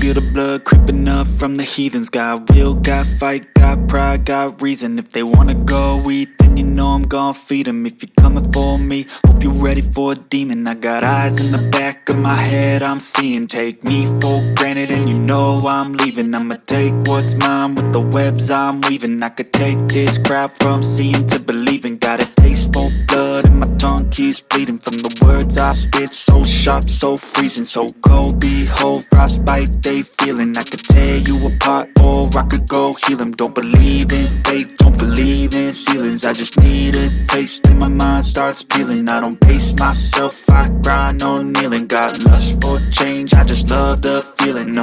feel the blood creeping up from the heathens. Got will, got fight, got pride, got reason. If they wanna go eat, then you know I'm gon' feed them. If you're coming for me, hope you're ready for a demon. I got eyes in the back of my head, I'm seeing. Take me for granted and you know I'm leaving. I'ma take what's mine with the webs I'm weaving. I could take this crowd from seeing to believing. Got a taste for blood and my tongue keeps bleeding from the words I spit. So sharp, so freezing, so cold. Behold, frostbite they feeling. I could tear you apart or I could go heal them. Don't believe in fate, don't believe in ceilings. I just need a taste and my mind starts peeling. I don't pace myself, I grind on kneeling. Got lust for change, I just love the feeling.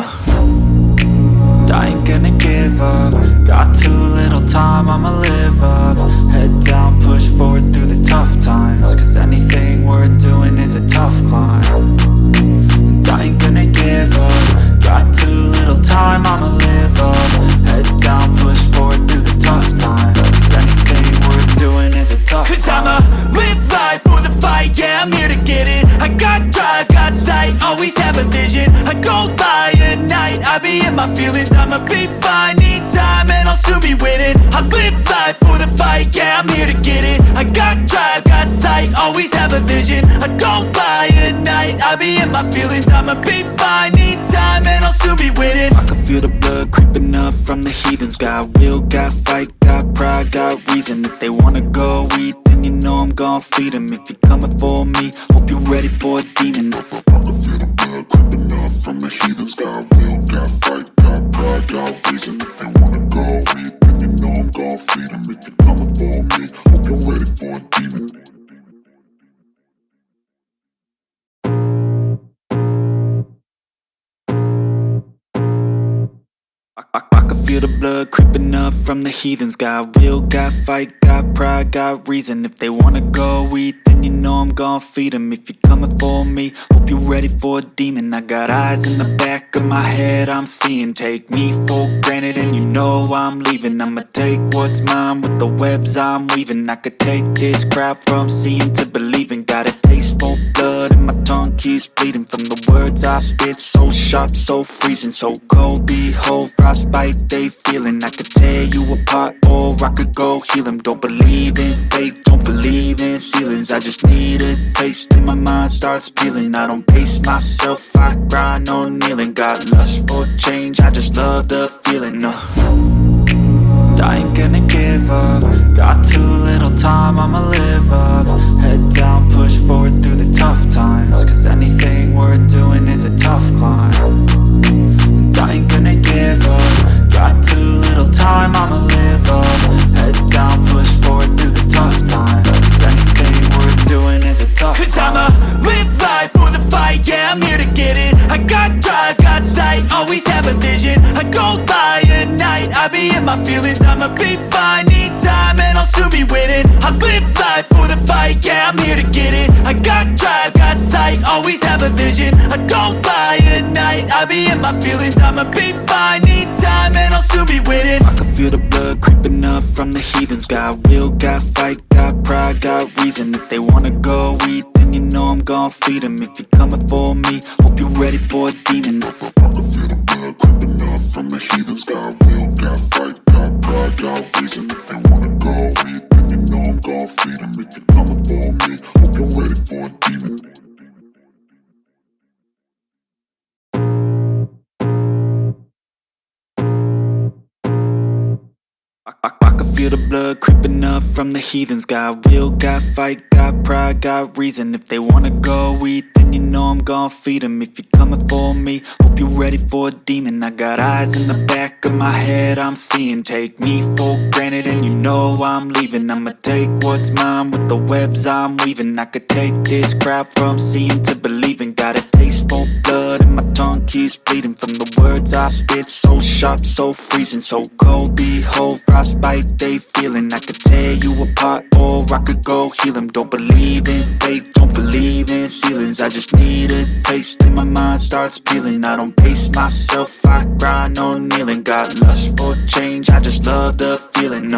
I ain't gonna give up. Got too little time, I'ma live up. Head down, push forward through the tough times. Cause anything worth doing is a tough climb. And I ain't gonna give up. Got too little time, I'ma live up. Head down, push forward through the tough times. Cause anything worth doing is a tough climb. Cause I'ma live life for the fight, yeah, I'm here to get it. I got drive, got sight, always have a vision. I go by at night, I be in my feelings. I'ma be fine, need time and I'll soon be winning. I live life for the fight, yeah, I'm here to get it. I got drive, got sight, always have a vision. I go by at night, I be in my feelings. I'ma be fine, need time and I'll soon be winning. I can feel the blood creeping up from the heathens. Got will, got fight, got pride, got reason. If they wanna go eat, then you know I'm gon' feed them. If you're coming for me, hope you're ready for a demon. I can feel the blood creeping up from the heathens. Got will, got fight, got pride, got reason. If they wanna go eat, then you know I'm gon' feed them. If you're coming for me, hope you're ready for a demon. I can feel the blood creeping up from the heathens. Got will, got fight, got pride, got reason. If they wanna go eat, then you know I'm gon' feed them. If you're coming for me, hope you're ready for a demon. I got eyes in the back of my head, I'm seeing. Take me for granted and you know I'm leaving. I'ma take what's mine with the webs I'm weaving. I could take this crowd from seeing to believing. Got a taste for blood and my tongue keeps bleeding from the words I spit. So sharp, so freezing, so cold. Behold, frostbite they feeling. I could tear you apart or I could go heal them. Don't believe in fate, don't believe in ceilings. I just need a taste and my mind starts peeling. I don't pace myself, I grind on kneeling. Got lust for change, I just love the feeling. I ain't gonna give up. Got too little time, I'ma live up. Head down, push forward through the tough times. Cause anything worth doing is a tough climb. And I ain't gonna give up. Got too little time, I'ma live up. Head down, push forward through the tough times. Cause anything worth doing is a tough climb. Cause I'ma live life for the fight, yeah, I'm here to get it. I got drive, got sight, always have a vision. I go by at night, I be in my feelings. I'ma be fine, need time and I'll soon be winning. I live life for the fight, yeah, I'm here to get it. I got drive, got sight, always have a vision. I go by at night, I be in my feelings. I'ma be fine, need time and I'll soon be winning. I can feel the blood creeping up from the heathens. Got will, got fight, got pride, got reason. If they wanna go eat, then you know I'm gon' feed them. If you're coming for me, hope you're ready for a demon. I can feel the blood creeping up from the heathens. Got will, got fight, got pride, got reason. If they wanna go eat, then you know I'm gon' feed them. If you're coming for me, hope you're ready for a demon. I can feel the blood creeping up from the heathens. Got will, got fight, got pride, got reason. If they wanna go eat, then you know I'm gon' feed them. If you're coming for me, hope you're ready for a demon. I got eyes in the back of my head, I'm seeing. Take me for granted and you know I'm leaving. I'ma take what's mine with the webs I'm weaving. I could take this crowd from seeing to believing. Got a taste for blood and my tongue keeps bleeding from the words I spit. So sharp, so freezing, so cold. Behold, frostbite they feeling. I could tear you apart or I could go heal them. Don't believe in fate, don't believe in ceilings. I just need a taste and my mind starts peeling. I don't pace myself, I grind on kneeling. Got lust for change, I just love the feeling.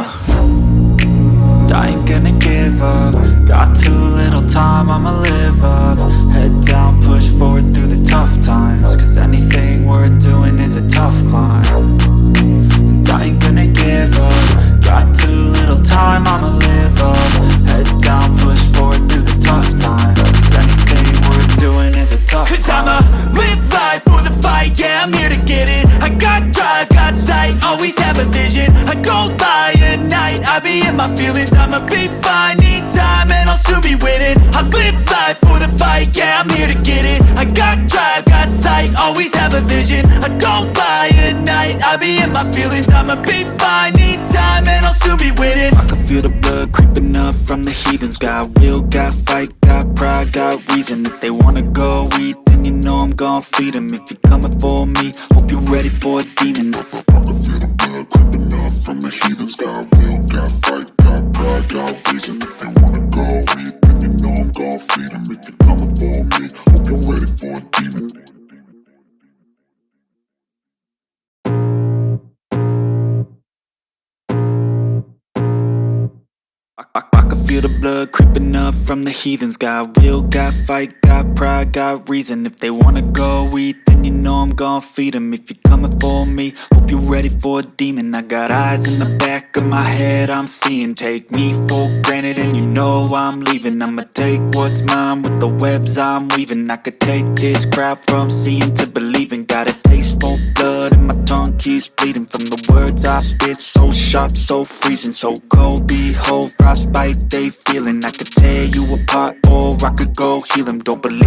I ain't gonna give up. Got too little time, I'ma live up. Head down, push forward through the tough times. Cause anything we're doing is a tough climb, and I ain't gonna give up. Got too little time, I'ma live up. Head down, push forward through the tough times, 'cause anything we're doing is a tough climb. 'Cause I'ma live life for the fight, yeah, I'm here to get it. I got drive, got sight, always have a vision. I don't lie at night, I be in my feelings. I'ma be fine, need time, and I'll soon be winning. I live life for the fight, yeah, I'm here to get it. I got drive, got sight, always have a vision. I don't lie at night, I be in my feelings. I'ma be fine, need time, and I'll soon be winning. I can feel the blood creeping up from the heathens. Got will, got fight, got pride, got reason. If they wanna go eat, then you know I'm gon' feed them. If you're coming for me, hope you're ready for a demon. I can feel the blood creeping up from the heathens. Got will, got fight, got pride, got reason. If they wanna go eat, then you know I'm gon' feed them. If you're coming for me, hope you're ready for a demon. I can feel the blood creeping up from the heathens. Got will, got fight, got pride, got reason. If they wanna go eat, then you know I'm gon' feed them. If you're coming for me, hope you're ready for a demon. I got eyes in the back of my head, I'm seeing. Take me for granted and you know I'm leaving. I'ma take what's mine with the webs I'm weaving. I could take this crowd from seeing to believing. Got a taste for blood and my tongue keeps bleeding from the words I spit. So sharp, so freezing, so cold. Behold, frostbite they feeling. I could tear you apart or I could go heal them. Don't believe